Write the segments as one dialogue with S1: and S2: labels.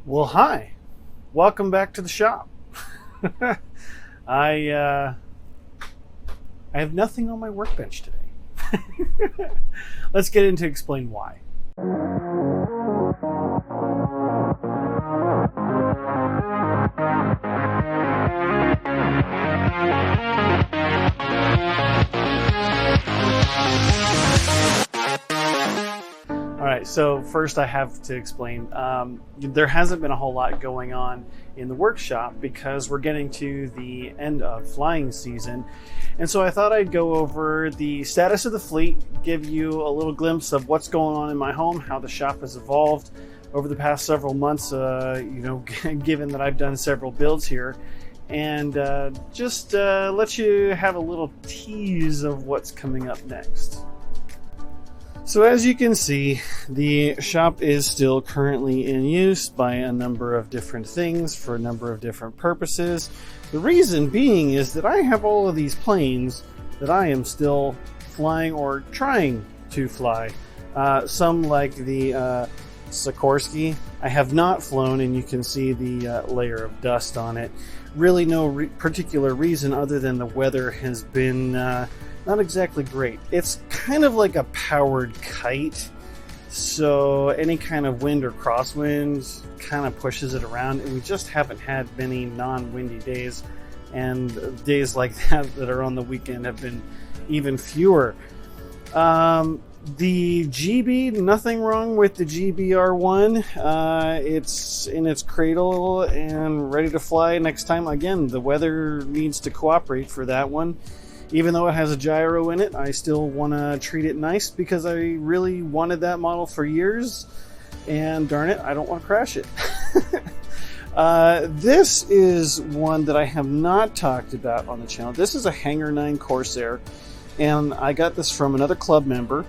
S1: Well, hi. Welcome back to the shop. I I have nothing on my workbench today. Let's get into explain why. All right, so first I have to explain, there hasn't been a whole lot going on in the workshop because we're getting to the end of flying season. And so I thought I'd go over the status of the fleet, give you a little glimpse of what's going on in my home, how the shop has evolved over the past several months, given that I've done several builds here, and just let you have a little tease of what's coming up next. So as you can see, the shop is still currently in use by a number of different things for a number of different purposes. The reason being is that I have all of these planes that I am still flying or trying to fly. Some like the Sikorsky, I have not flown, and you can see the layer of dust on it. Really no particular reason other than the weather has been not exactly great. It's kind of like a powered kite, so any kind of wind or crosswinds kind of pushes it around, and we just haven't had many non-windy days, and days like that are on the weekend have been even fewer. The GB, nothing wrong with the GBR1. It's in its cradle and ready to fly next time. Again, the weather needs to cooperate for that one. Even though it has a gyro in it, I still want to treat it nice because I really wanted that model for years, and darn it, I don't want to crash it. This is one that I have not talked about on the channel. This is a Hangar 9 Corsair, and I got this from another club member,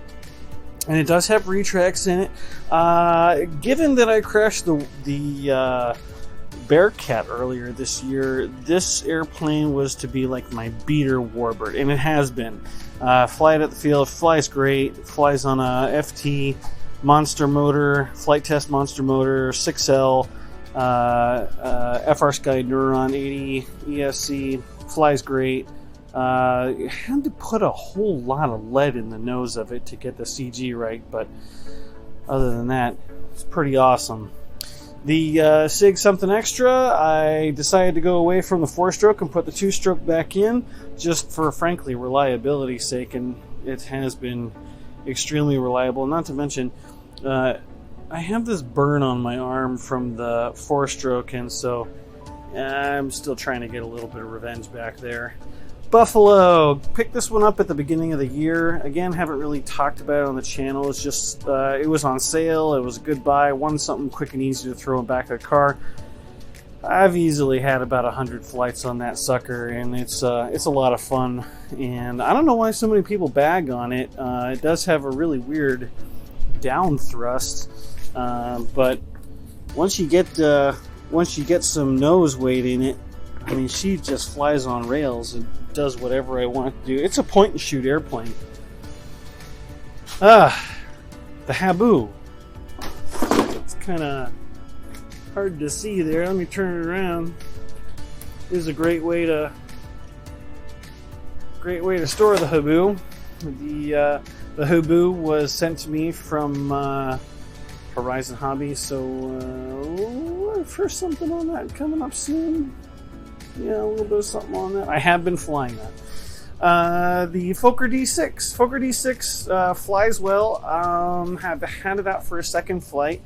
S1: and it does have retracts in it. Given that I crashed the Bearcat earlier this year, this airplane was to be like my beater warbird, and it has been. Fly it at the field, flies great, flies on a FT monster motor, flight test monster motor, 6L, FR Sky Neuron 80 ESC, flies great. Had to put a whole lot of lead in the nose of it to get the CG right, but other than that, it's pretty awesome. The SIG something extra, I decided to go away from the 4-stroke and put the 2-stroke back in, just for, frankly, reliability's sake, and it has been extremely reliable. Not to mention, I have this burn on my arm from the 4-stroke, and so I'm still trying to get a little bit of revenge back there. Buffalo, picked this one up at the beginning of the year. Again, haven't really talked about it on the channel. It's just, it was on sale. It was a good buy. Wanted something quick and easy to throw in back of the car. I've easily had about 100 flights on that sucker, and it's a lot of fun. And I don't know why so many people bag on it. It does have a really weird down thrust, but once you get some nose weight in it, I mean, she just flies on rails and does whatever I want it to do. It's a point-and-shoot airplane. The Habu. It's kind of hard to see there. Let me turn it around. This is a great way to store the Habu. The Habu was sent to me from Horizon Hobby, so for something on that coming up soon. Yeah, a little bit of something on that. I have been flying that. The Fokker D.VI. Fokker D.VI flies well. Have had it out for a second flight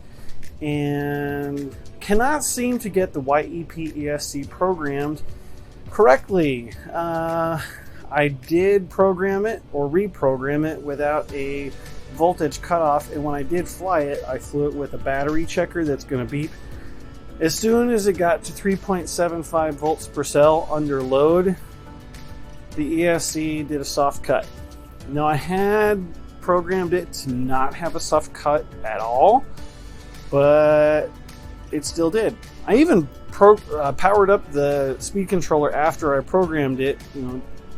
S1: and cannot seem to get the YEP ESC programmed correctly. I did program it or reprogram it without a voltage cutoff, and when I did fly it, I flew it with a battery checker that's going to beep. As soon as it got to 3.75 volts per cell under load, the ESC did a soft cut. Now, I had programmed it to not have a soft cut at all, but it still did. I even powered up the speed controller after I programmed it,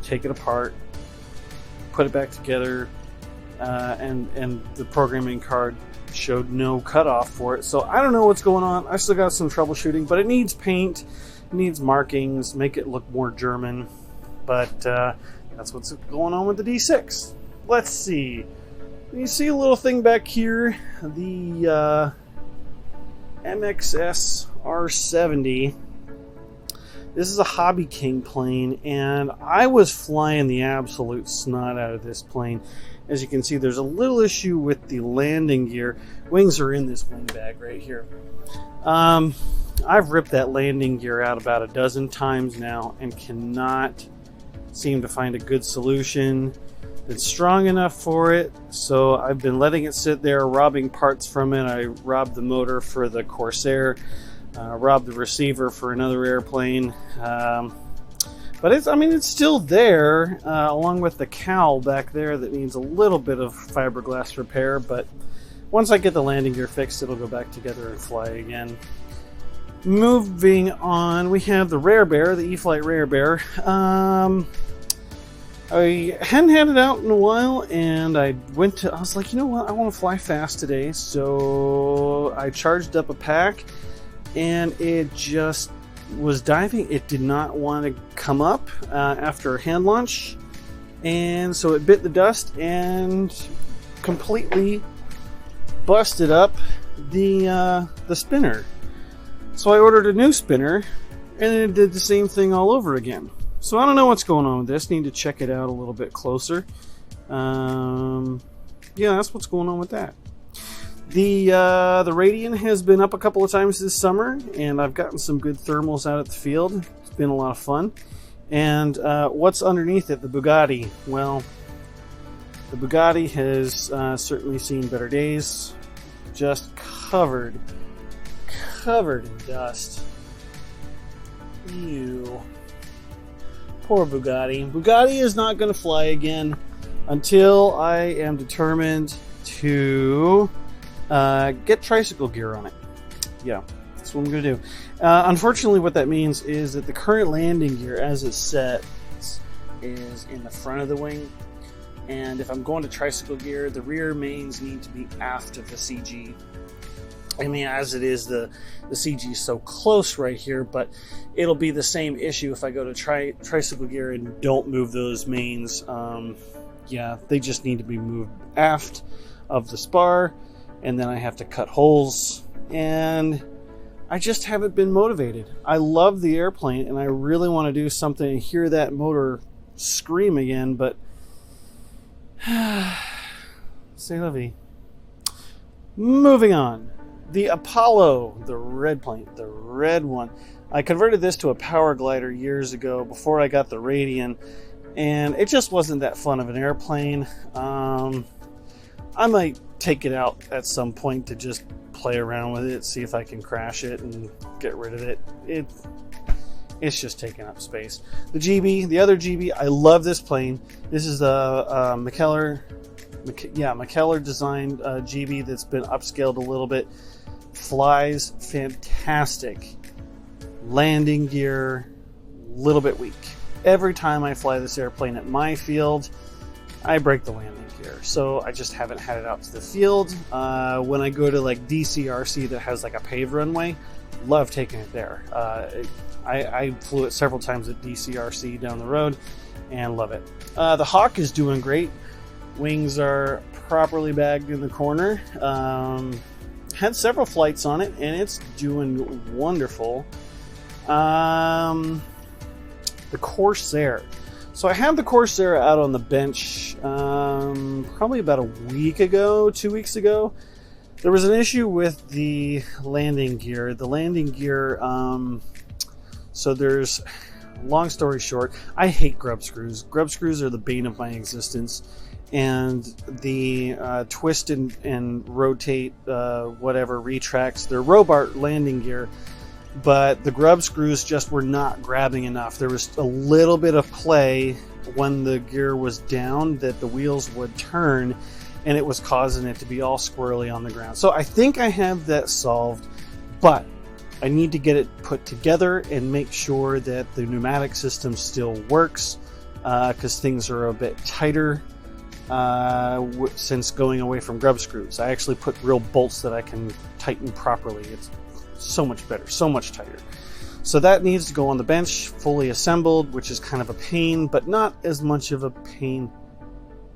S1: take it apart, put it back together, and the programming card showed no cutoff for it. So I don't know what's going on. I still got some troubleshooting, but it needs paint, it needs markings, make it look more German. But that's what's going on with the D6. Let's see. You see a little thing back here, the MXS R70. This is a Hobby King plane, and I was flying the absolute snot out of this plane. As you can see, there's a little issue with the landing gear. Wings are in this wing bag right here. I've ripped that landing gear out about a dozen times now and cannot seem to find a good solution that's strong enough for it. So I've been letting it sit there, robbing parts from it. I robbed the motor for the Corsair, robbed the receiver for another airplane. But it's still there, along with the cowl back there that needs a little bit of fiberglass repair. But once I get the landing gear fixed, it'll go back together and fly again. Moving on, we have the Rare Bear, the E-flite Rare Bear. I hadn't had it out in a while, and I was like, you know what, I want to fly fast today. So I charged up a pack, and it just was diving. It did not want to come up after hand launch, and so it bit the dust and completely busted up the spinner. So I ordered a new spinner, and it did the same thing all over again. So I don't know what's going on with this. Need to check it out a little bit closer. Yeah, that's what's going on with that. The Radian has been up a couple of times this summer, and I've gotten some good thermals out at the field. It's been a lot of fun. And what's underneath it? The Bugatti. Well, the Bugatti has certainly seen better days. Just covered in dust. Ew. Poor Bugatti. Bugatti is not going to fly again until I am determined to get tricycle gear on it. Yeah, that's what I'm going to do. Unfortunately, what that means is that the current landing gear, as it's set, is in the front of the wing. And if I'm going to tricycle gear, the rear mains need to be aft of the CG. I mean, as it is, the CG is so close right here, but it'll be the same issue if I go to tricycle gear and don't move those mains. Yeah, they just need to be moved aft of the spar, and then I have to cut holes, and I just haven't been motivated. I love the airplane, and I really want to do something and hear that motor scream again, but c'est la vie. Moving on. The Apollo, the red plane, the red one. I converted this to a power glider years ago before I got the Radian, and it just wasn't that fun of an airplane. I might take it out at some point to just play around with it, see if I can crash it and get rid of it. It's just taking up space. The GB, the other GB, I love this plane. This is the McKellar designed GB that's been upscaled a little bit. Flies fantastic. Landing gear, a little bit weak. Every time I fly this airplane at my field, I break the landing gear. So I just haven't had it out to the field. When I go to like DCRC that has like a paved runway, love taking it there. I flew it several times at DCRC down the road and love it. The Hawk is doing great. Wings are properly bagged in the corner. Had several flights on it, and it's doing wonderful. The Corsair. So I have the Corsair out on the bench probably about a week ago, 2 weeks ago. There was an issue with the landing gear. The landing gear, so there's, long story short, I hate grub screws. Grub screws are the bane of my existence. And the twist and rotate, whatever, retracts, they're Robart landing gear, but the grub screws just were not grabbing enough. There was a little bit of play when the gear was down that the wheels would turn, and it was causing it to be all squirrely on the ground. So I think I have that solved, but I need to get it put together and make sure that the pneumatic system still works, because things are a bit tighter since going away from grub screws. I actually put real bolts that I can tighten properly. It's so much better, so much tighter. So that needs to go on the bench, fully assembled, which is kind of a pain, but not as much of a pain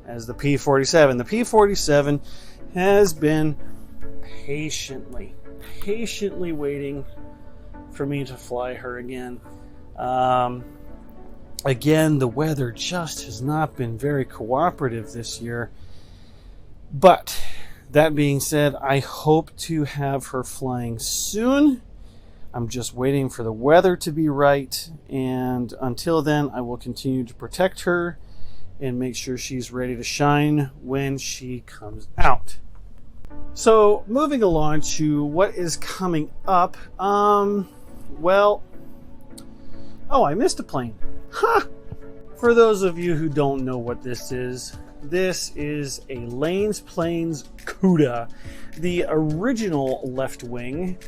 S1: as the P-47. The P-47 has been patiently waiting for me to fly her again. Again, the weather just has not been very cooperative this year. But that being said, I hope to have her flying soon. I'm just waiting for the weather to be right, and until then, I will continue to protect her and make sure she's ready to shine when she comes out. So, moving along to what is coming up. Well, oh, I missed a plane. Ha! For those of you who don't know what this is a Lane's Planes CUDA. The original left wing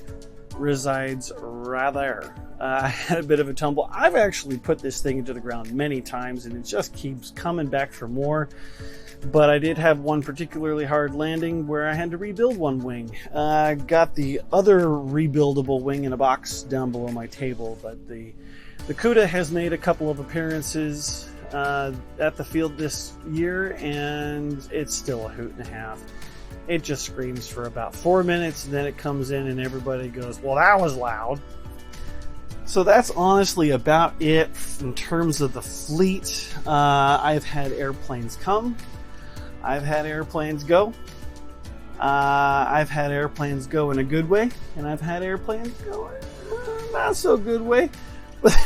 S1: resides right there. I had a bit of a tumble. I've actually put this thing into the ground many times and it just keeps coming back for more. But I did have one particularly hard landing where I had to rebuild one wing. I got the other rebuildable wing in a box down below my table, but the CUDA has made a couple of appearances at the field this year, and it's still a hoot and a half. It just screams for about 4 minutes, and then it comes in and everybody goes, well, that was loud. So that's honestly about it in terms of the fleet. I've had airplanes come. I've had airplanes go. I've had airplanes go in a good way, and I've had airplanes go in a not so good way. But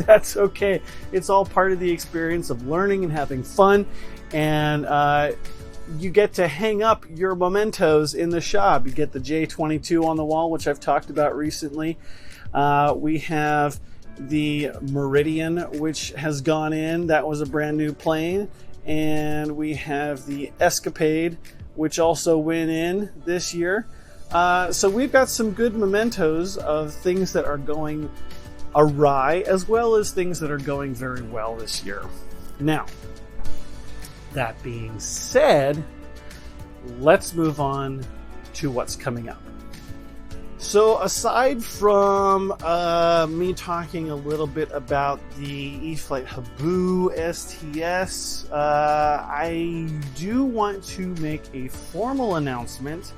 S1: that's okay. It's all part of the experience of learning and having fun. And you get to hang up your mementos in the shop. You get the J-22 on the wall, which I've talked about recently. We have the Meridian, which has gone in. That was a brand new plane. And we have the Escapade, which also went in this year. So we've got some good mementos of things that are going awry, as well as things that are going very well this year. Now, that being said, let's move on to what's coming up. So aside from me talking a little bit about the E-flite Habu STS, I do want to make a formal announcement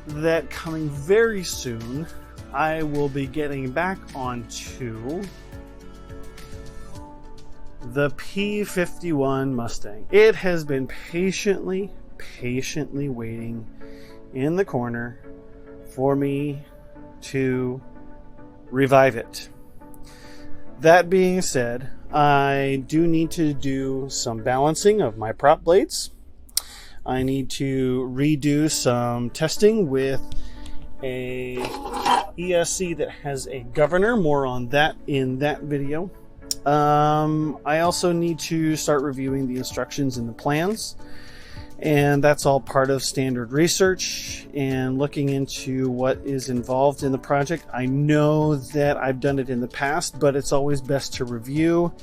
S1: that coming very soon, I will be getting back onto the P-51 Mustang. It has been patiently waiting in the corner for me to revive it. That being said, I do need to do some balancing of my prop blades. I need to redo some testing with a ESC that has a governor. More on that in that video. I also need to start reviewing the instructions and the plans, and that's all part of standard research and looking into what is involved in the project. I know that I've done it in the past, but it's always best to review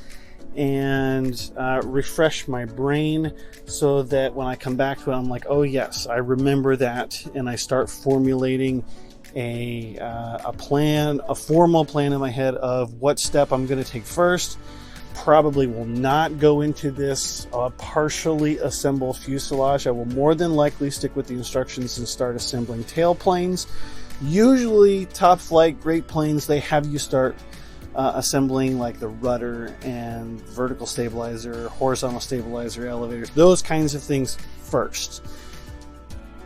S1: and refresh my brain so that when I come back to it, I'm like, oh yes, I remember that, and I start formulating a plan, a formal plan in my head of what step I'm going to take first. Probably will not go into this partially assemble fuselage. I will more than likely stick with the instructions and start assembling tail planes. Usually top flight great planes, they have you start assembling like the rudder and vertical stabilizer, horizontal stabilizer, elevators, those kinds of things first.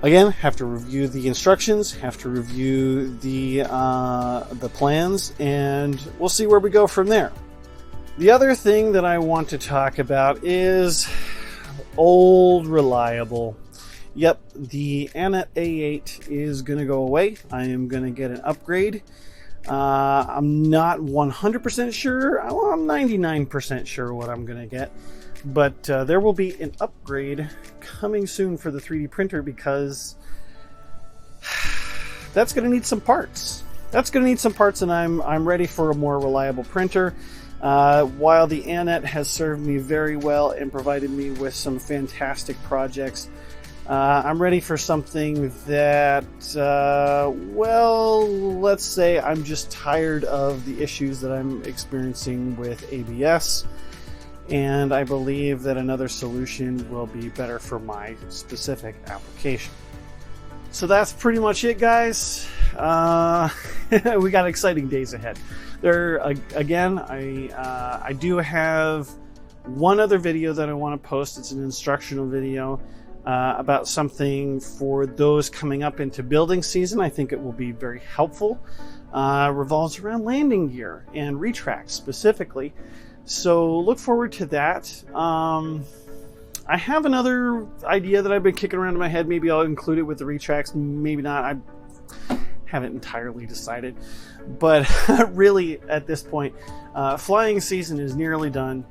S1: Again, have to review the instructions, have to review the plans, and we'll see where we go from there. The other thing that I want to talk about is old reliable. Yep, the Anet A8 is going to go away. I am going to get an upgrade. I'm not 100% sure. Well, I'm 99% sure what I'm going to get. But there will be an upgrade coming soon for the 3D printer because that's going to need some parts. That's going to need some parts, and I'm ready for a more reliable printer. While the Annette has served me very well and provided me with some fantastic projects, I'm ready for something that, well, let's say I'm just tired of the issues that I'm experiencing with ABS, and I believe that another solution will be better for my specific application. So that's pretty much it, guys. We got exciting days ahead. Again, I do have one other video that I want to post. It's an instructional video about something for those coming up into building season. I think it will be very helpful. Revolves around landing gear and retracts specifically. So look forward to that. I have another idea that I've been kicking around in my head. Maybe I'll include it with the retracts, maybe not. I haven't entirely decided. But really, at this point, flying season is nearly done,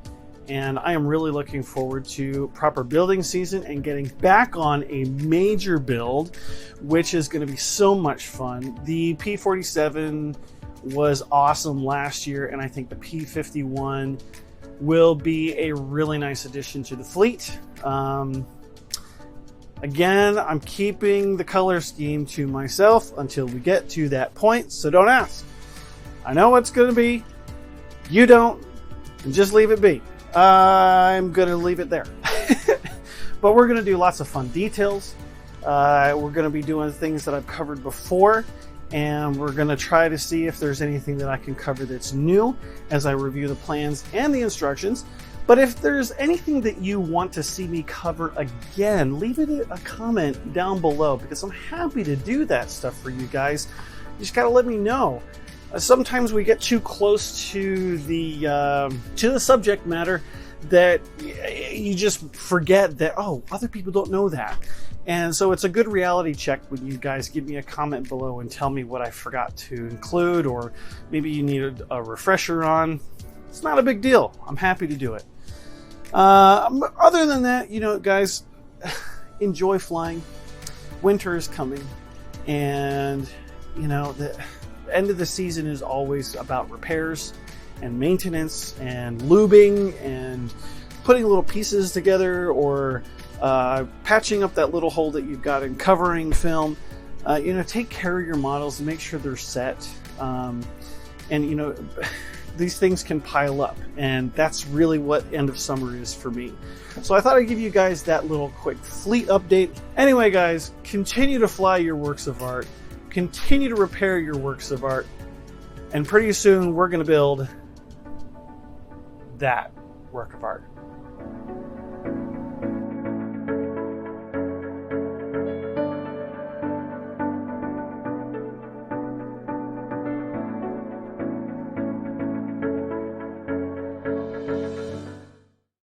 S1: and I am really looking forward to proper building season and getting back on a major build, which is going to be so much fun. The P-47 was awesome last year, and I think the P-51 will be a really nice addition to the fleet. Again, I'm keeping the color scheme to myself until we get to that point, so don't ask. I know what's going to be. You don't, and just leave it be. I'm going to leave it there. But we're going to do lots of fun details. We're going to be doing things that I've covered before, and we're going to try to see if there's anything that I can cover that's new as I review the plans and the instructions. But if there's anything that you want to see me cover again, leave it a comment down below, because I'm happy to do that stuff for you guys. You just got to let me know. Sometimes we get too close to the subject matter that you just forget that, oh, other people don't know that. And so it's a good reality check when you guys give me a comment below and tell me what I forgot to include, or maybe you need a refresher on. It's not a big deal. I'm happy to do it. Other than that, you know, guys, enjoy flying. Winter is coming, and you know, the end of the season is always about repairs and maintenance and lubing and putting little pieces together, or patching up that little hole that you've got in covering film. You know, take care of your models and make sure they're set. And you know, these things can pile up, and that's really what end of summer is for me. So I thought I'd give you guys that little quick fleet update. Anyway, guys, continue to fly your works of art, continue to repair your works of art, and pretty soon we're going to build that work of art.